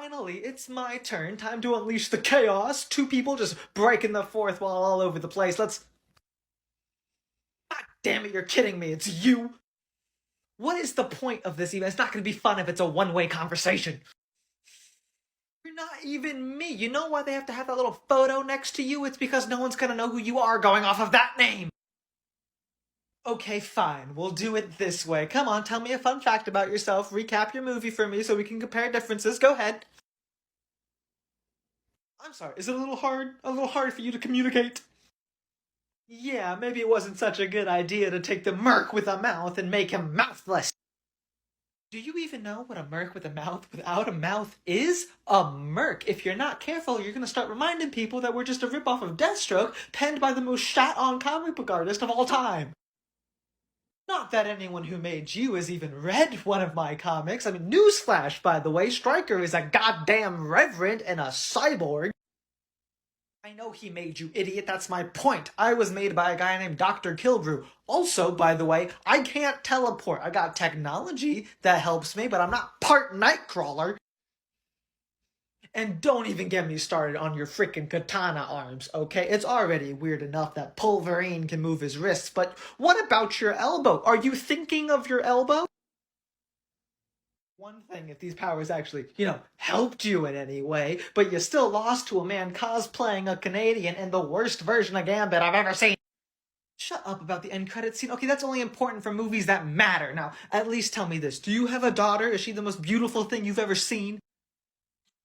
Finally, it's my turn. Time to unleash the chaos. Two people just breaking the fourth wall all over the place. Let's... God damn it, you're kidding me. It's you. What is the point of this even? It's not going to be fun if it's a one-way conversation. You're not even me. You know why they have to have that little photo next to you? It's because no one's going to know who you are going off of that name. Okay, fine. We'll do it this way. Come on, tell me a fun fact about yourself. Recap your movie for me so we can compare differences. Go ahead. I'm sorry, is it a little hard? A little hard for you to communicate? Yeah, maybe it wasn't such a good idea to take the merc with a mouth and make him mouthless. Do you even know what a merc with a mouth without a mouth is? A merc. If you're not careful, you're gonna start reminding people that we're just a ripoff of Deathstroke, penned by the most shat-on comic book artist of all time. Not that anyone who made you has even read one of my comics. I mean, newsflash, by the way, Stryker is a goddamn reverend and a cyborg. I know he made you, idiot, that's my point. I was made by a guy named Dr. Kilbrew. Also, by the way, I can't teleport. I got technology that helps me, but I'm not part Nightcrawler. And don't even get me started on your freaking katana arms, okay? It's already weird enough that Pulverine can move his wrists, but what about your elbow? Are you thinking of your elbow? One thing if these powers actually, helped you in any way, but you still lost to a man cosplaying a Canadian in the worst version of Gambit I've ever seen. Shut up about the end credits scene. Okay, that's only important for movies that matter. Now, at least tell me this. Do you have a daughter? Is she the most beautiful thing you've ever seen?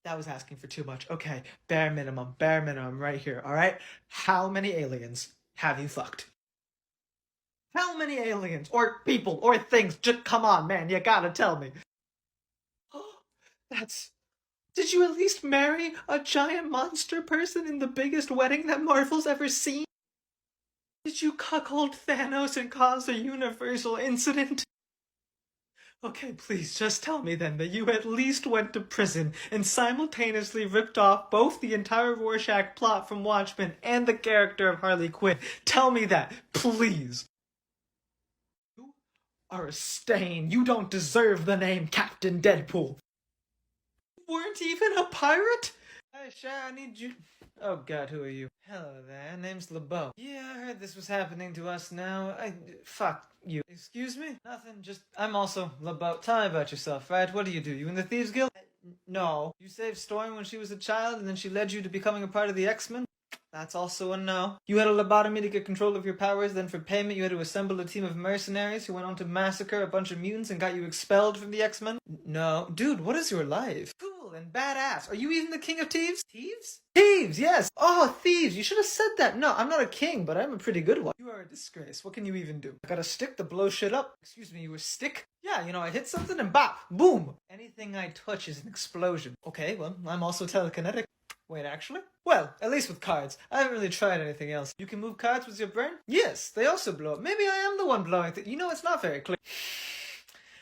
That was asking for too much. Okay, bare minimum right here, alright? How many aliens have you fucked? How many aliens, or people, or things? Just come on, man, you gotta tell me. Did you at least marry a giant monster person in the biggest wedding that Marvel's ever seen? Did you cuckold Thanos and cause a universal incident? Okay, please, just tell me then that you at least went to prison and simultaneously ripped off both the entire Rorschach plot from Watchmen and the character of Harley Quinn. Tell me that, please. You are a stain. You don't deserve the name Captain Deadpool. You weren't even a pirate? Hey, Sha, I need you... Oh god, who are you? Hello there, name's LeBeau. Yeah, I heard this was happening to us now. Fuck you. Excuse me? Nothing, just... I'm also LeBeau. Tell me about yourself, right? What do? You in the Thieves Guild? No. You saved Storm when she was a child, and then she led you to becoming a part of the X-Men? That's also a no. You had a lobotomy to get control of your powers, then for payment you had to assemble a team of mercenaries who went on to massacre a bunch of mutants and got you expelled from the X-Men? No. Dude, what is your life? Cool and badass. Are you even the king of thieves? Thieves? Thieves, yes! Oh, thieves! You should have said that. No, I'm not a king, but I'm a pretty good one. You are a disgrace. What can you even do? I got a stick to blow shit up. Excuse me, you a stick? Yeah, I hit something and bop! Boom! Anything I touch is an explosion. Okay, well, I'm also telekinetic. Wait, actually? Well, at least with cards. I haven't really tried anything else. You can move cards with your brain? Yes, they also blow up. Maybe I am the one blowing things. It's not very clear.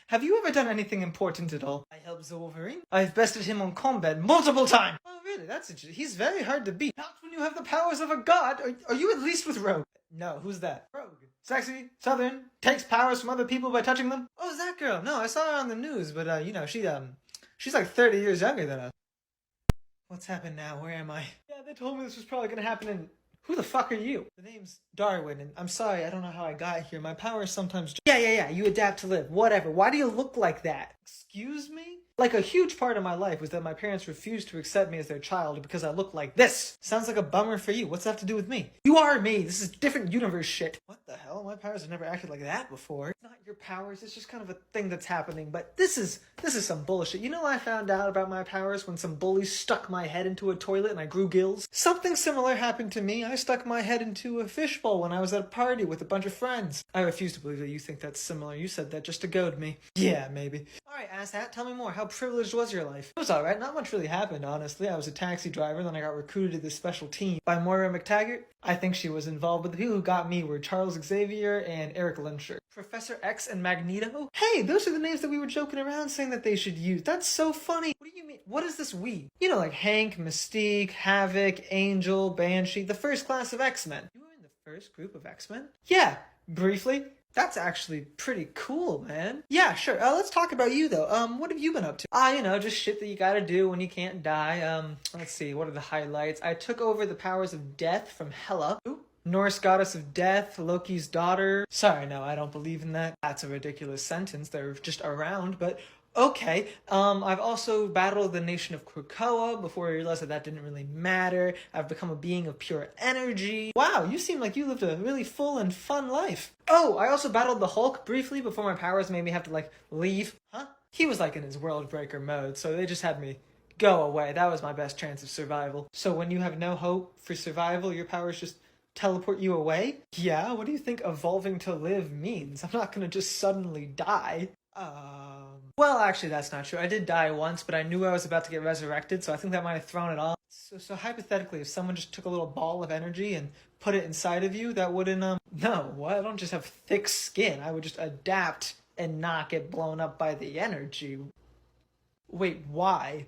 Have you ever done anything important at all? I helped Wolverine. I've bested him on combat multiple times. Oh, really? That's interesting. He's very hard to beat. Not when you have the powers of a god. Are you at least with Rogue? No, who's that? Rogue. Sexy, southern, takes powers from other people by touching them. Oh, is that girl? No, I saw her on the news, but, she's like 30 years younger than us. What's happened now? Where am I? Yeah, they told me this was probably gonna happen in... Who the fuck are you? The name's Darwin, and I'm sorry, I don't know how I got here. My powers sometimes... Yeah, you adapt to live. Whatever. Why do you look like that? Excuse me? Like, a huge part of my life was that my parents refused to accept me as their child because I look like this. Sounds like a bummer for you. What's that have to do with me? You are me. This is different universe shit. What the hell? My powers have never acted like that before. It's not your powers. It's just kind of a thing that's happening. But this is some bullshit. I found out about my powers when some bullies stuck my head into a toilet and I grew gills. Something similar happened to me. I stuck my head into a fishbowl when I was at a party with a bunch of friends. I refuse to believe that you think that's similar. You said that just to goad me. Yeah, maybe. Alright, asshat, tell me more. How privileged was your life? It was alright. Not much really happened, honestly. I was a taxi driver, then I got recruited to this special team by Moira McTaggart. I think she was involved, but the people who got me were Charles Xavier and Eric Lehnsherr. Professor X and Magneto? Hey, those are the names that we were joking around saying that they should use. That's so funny. What do you mean? What is this we? Like Hank, Mystique, Havoc, Angel, Banshee, the first class of X-Men. You were in the first group of X-Men? Yeah, briefly. That's actually pretty cool, man. Yeah, sure. Let's talk about you, though. What have you been up to? Just shit that you gotta do when you can't die. Let's see, what are the highlights? I took over the powers of death from Hela. Ooh. Norse goddess of death, Loki's daughter. Sorry, no, I don't believe in that. That's a ridiculous sentence. They're just around, but okay. I've also battled the nation of Krakoa before I realized that didn't really matter. I've become a being of pure energy. Wow, you seem like you lived a really full and fun life. Oh, I also battled the Hulk briefly before my powers made me have to, leave. Huh? He was, in his world breaker mode, so they just had me go away. That was my best chance of survival. So when you have no hope for survival, your powers just teleport you away? Yeah, what do you think evolving to live means? I'm not gonna just suddenly die. Well, actually, that's not true. I did die once, but I knew I was about to get resurrected, so I think that might have thrown it off. So hypothetically, if someone just took a little ball of energy and put it inside of you, that wouldn't, no, what? I don't just have thick skin. I would just adapt and not get blown up by the energy. Wait, why?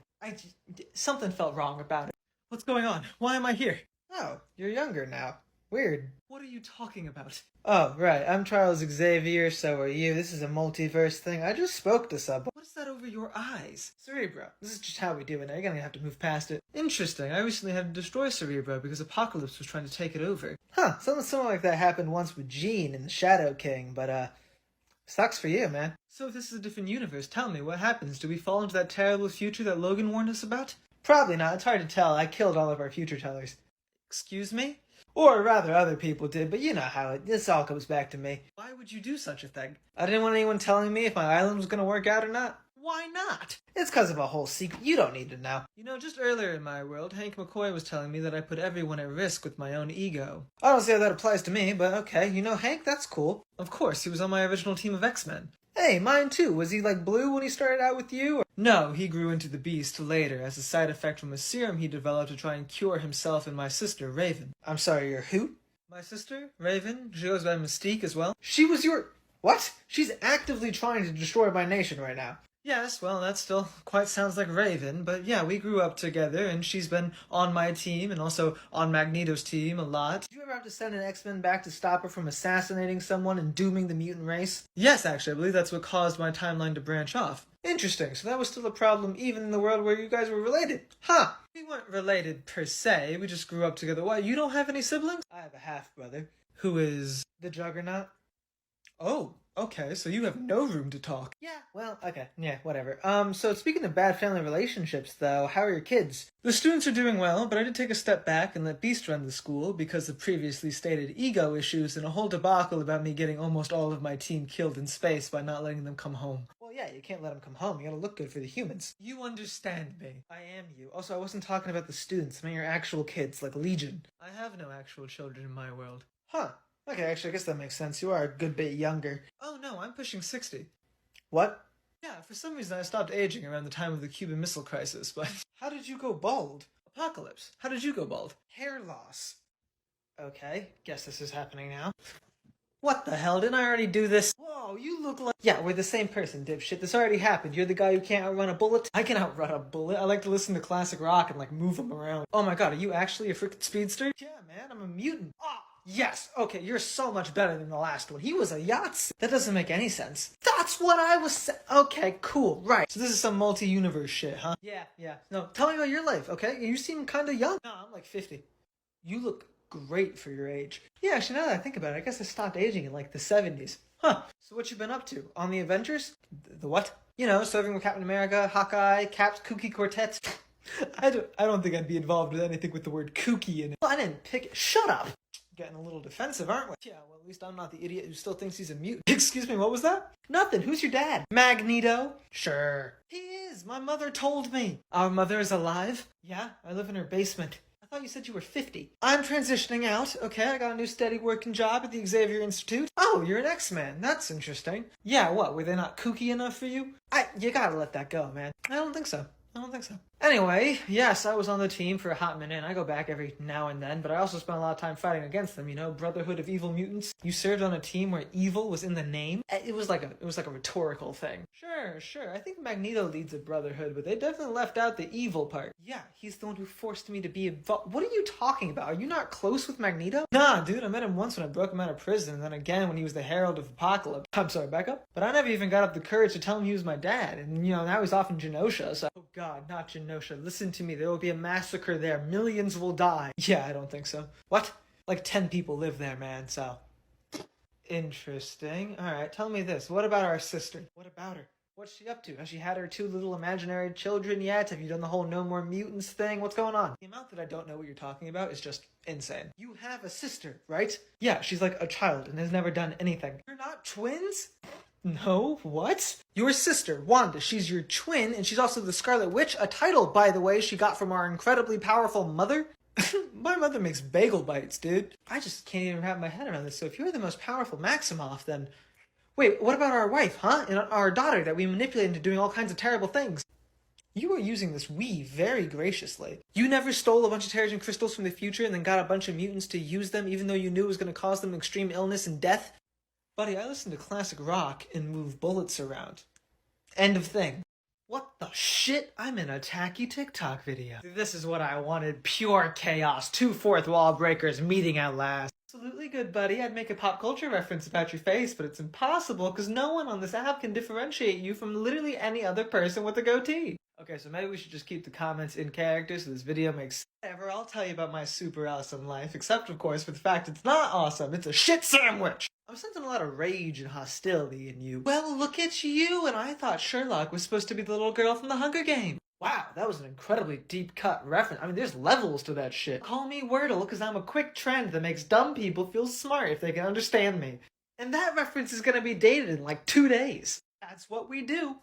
Something felt wrong about it. What's going on? Why am I here? Oh, you're younger now. Weird. What are you talking about? Oh, right. I'm Charles Xavier, so are you. This is a multiverse thing. I just spoke to someone. What is that over your eyes? Cerebro. This is just how we do it now. You're gonna have to move past it. Interesting. I recently had to destroy Cerebro because Apocalypse was trying to take it over. Huh. Something similar like that happened once with Jean in the Shadow King, but, sucks for you, man. So if this is a different universe, tell me, what happens? Do we fall into that terrible future that Logan warned us about? Probably not. It's hard to tell. I killed all of our future tellers. Excuse me? Or rather, other people did, but you know how this all comes back to me. Why would you do such a thing? I didn't want anyone telling me if my island was going to work out or not. Why not? It's because of a whole secret you don't need to know. Just earlier in my world, Hank McCoy was telling me that I put everyone at risk with my own ego. I don't see how that applies to me, but okay. Hank, that's cool. Of course, he was on my original team of X-Men. Hey, mine too. Was he blue when he started out with you? No, he grew into the Beast later as a side effect from a serum he developed to try and cure himself and my sister, Raven. I'm sorry, you're who? My sister, Raven. She goes by Mystique as well. She was your... What? She's actively trying to destroy my nation right now. Yes, well, that still quite sounds like Raven, but yeah, we grew up together, and she's been on my team and also on Magneto's team a lot. Did you ever have to send an X-Men back to stop her from assassinating someone and dooming the mutant race? Yes, actually, I believe that's what caused my timeline to branch off. Interesting, so that was still a problem even in the world where you guys were related. Huh. We weren't related per se, we just grew up together. Why, you don't have any siblings? I have a half-brother. Who is the Juggernaut? Oh. Okay, so you have no room to talk. Yeah, well, okay, yeah, whatever. So speaking of bad family relationships, though, how are your kids? The students are doing well, but I did take a step back and let Beast run the school because of previously stated ego issues and a whole debacle about me getting almost all of my team killed in space by not letting them come home. Well, yeah, you can't let them come home. You gotta look good for the humans. You understand me. I am you. Also, I wasn't talking about the students. I mean your actual kids, like Legion. I have no actual children in my world. Huh. Okay, actually, I guess that makes sense. You are a good bit younger. Oh, no, I'm pushing 60. What? Yeah, for some reason I stopped aging around the time of the Cuban Missile Crisis, but... How did you go bald? Apocalypse. How did you go bald? Hair loss. Okay, guess this is happening now. What the hell? Didn't I already do this? Whoa, you look like... Yeah, we're the same person, dipshit. This already happened. You're the guy who can't outrun a bullet? I can outrun a bullet. I like to listen to classic rock and, move them around. Oh my god, are you actually a freaking speedster? Yeah, man, I'm a mutant. Ah! Yes, okay, you're so much better than the last one. He was a Yahtzee. That doesn't make any sense. That's what I was saying. Okay, cool, right. So this is some multi-universe shit, huh? Yeah. No, tell me about your life, okay? You seem kinda young. No, I'm like 50. You look great for your age. Yeah, actually, now that I think about it, I guess I stopped aging in, the 70s. Huh, so what you been up to? On the Avengers? The what? Serving with Captain America, Hawkeye, Cap's kooky quartets. I don't think I'd be involved with anything with the word kooky in it. Well, I didn't pick it. Shut up! Getting a little defensive, aren't we? Yeah, well, at least I'm not the idiot who still thinks he's a mutant. Excuse me, what was that? Nothing. Who's your dad? Magneto? Sure. He is. My mother told me. Our mother is alive? Yeah, I live in her basement. I thought you said you were 50. I'm transitioning out. Okay, I got a new steady working job at the Xavier Institute. Oh, you're an X-Man. That's interesting. Yeah, what? Were they not kooky enough for you? You gotta let that go, man. I don't think so. I don't think so. Anyway, yes, I was on the team for a hot minute, and I go back every now and then, but I also spent a lot of time fighting against them, you know, Brotherhood of Evil Mutants. You served on a team where evil was in the name. It was like a rhetorical thing. Sure, I think Magneto leads a brotherhood, but they definitely left out the evil part. Yeah, he's the one who forced me to be involved. What are you talking about? Are you not close with Magneto? Nah, dude, I met him once when I broke him out of prison, and then again when he was the Herald of Apocalypse. I'm sorry, back up? But I never even got up the courage to tell him he was my dad, and you know, now he's off in Genosha, so... Oh god, not Genosha, listen to me, there will be a massacre there, millions will die. Yeah, I don't think so. What? Like 10 people live there, man, so... Interesting. Alright, tell me this, what about our sister? What about her? What's she up to? Has she had her 2 little imaginary children yet? Have you done the whole no more mutants thing? What's going on? The amount that I don't know what you're talking about is just insane. You have a sister, right? Yeah, she's like a child and has never done anything. You're not twins? No, what? Your sister, Wanda, she's your twin, and she's also the Scarlet Witch, a title, by the way, she got from our incredibly powerful mother. My mother makes bagel bites, dude. I just can't even wrap my head around this, so if you're the most powerful Maximoff, then... Wait, what about our wife, huh? And our daughter that we manipulated into doing all kinds of terrible things? You are using this "we" very graciously. You never stole a bunch of Terrigen crystals from the future and then got a bunch of mutants to use them even though you knew it was going to cause them extreme illness and death? Buddy, I listen to classic rock and move bullets around. End of thing. What the shit? I'm in a tacky TikTok video. This is what I wanted. Pure chaos. 2 fourth wall breakers meeting at last. Absolutely good, buddy. I'd make a pop culture reference about your face, but it's impossible because no one on this app can differentiate you from literally any other person with a goatee. Okay, so maybe we should just keep the comments in character so this video makes sense. Whatever, I'll tell you about my super awesome life, except of course for the fact it's not awesome, it's a shit sandwich! I'm sensing a lot of rage and hostility in you. Well, look at you, and I thought Sherlock was supposed to be the little girl from the Hunger Games. Wow, that was an incredibly deep-cut reference. I mean, there's levels to that shit. Call me Wordle, because I'm a quick trend that makes dumb people feel smart if they can understand me. And that reference is gonna be dated in like 2 days. That's what we do.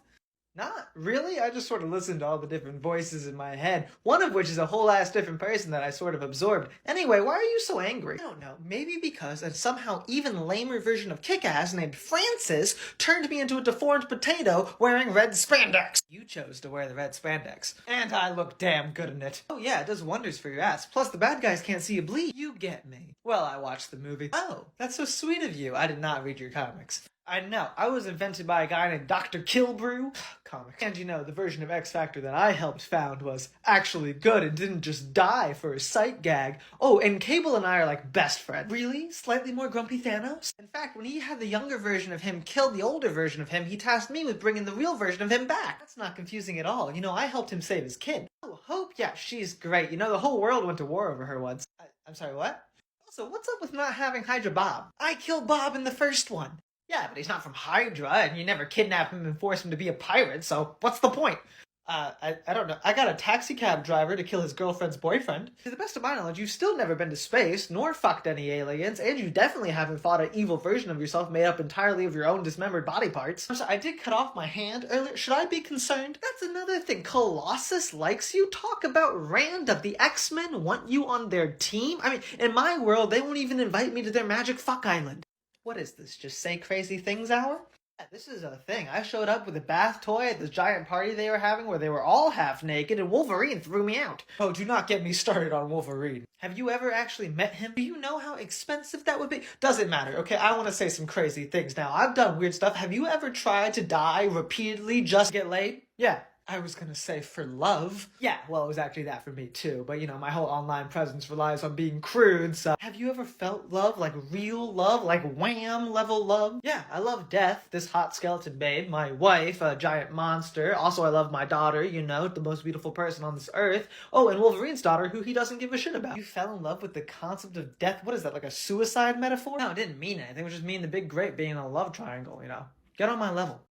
Not really, I just sort of listened to all the different voices in my head, one of which is a whole ass different person that I sort of absorbed. Anyway, why are you so angry? I don't know, maybe because a somehow even lamer version of Kick-Ass named Francis turned me into a deformed potato wearing red spandex. You chose to wear the red spandex. And I look damn good in it. Oh yeah, it does wonders for your ass. Plus the bad guys can't see you bleed. You get me. Well, I watched the movie. Oh, that's so sweet of you. I did not read your comics. I know, I was invented by a guy named Dr. Kilbrew. Comic. And you know, the version of X Factor that I helped found was actually good and didn't just die for a sight gag. Oh, and Cable and I are like best friends. Really? Slightly more grumpy Thanos? In fact, when he had the younger version of him kill the older version of him, he tasked me with bringing the real version of him back. That's not confusing at all. You know, I helped him save his kid. Oh, Hope? Yeah, she's great. You know, the whole world went to war over her once. I'm sorry, what? Also, what's up with not having Hydra Bob? I killed Bob in the first one. Yeah, but he's not from Hydra, and you never kidnap him and force him to be a pirate, so what's the point? I don't know. I got a taxi cab driver to kill his girlfriend's boyfriend. To the best of my knowledge, you've still never been to space, nor fucked any aliens, and you definitely haven't fought an evil version of yourself made up entirely of your own dismembered body parts. I'm sorry, I did cut off my hand earlier. Should I be concerned? That's another thing. Colossus likes you? Talk about random. The X-Men want you on their team? I mean, in my world, they won't even invite me to their magic fuck island. What is this, just say crazy things hour? Yeah, this is a thing. I showed up with a bath toy at this giant party they were having where they were all half naked and Wolverine threw me out. Oh, do not get me started on Wolverine. Have you ever actually met him? Do you know how expensive that would be? Doesn't matter, okay? I want to say some crazy things now. I've done weird stuff. Have you ever tried to die repeatedly just to get laid? Yeah. I was gonna say for love. Yeah, well, it was actually that for me too, but you know, my whole online presence relies on being crude, so. Have you ever felt love, like real love, like wham level love? Yeah, I love Death, this hot skeleton babe, my wife, a giant monster. Also, I love my daughter, you know, the most beautiful person on this earth. Oh, and Wolverine's daughter, who he doesn't give a shit about. You fell in love with the concept of death? What is that, like a suicide metaphor? No, it didn't mean anything. It was just me and the big grape being in a love triangle, you know. Get on my level.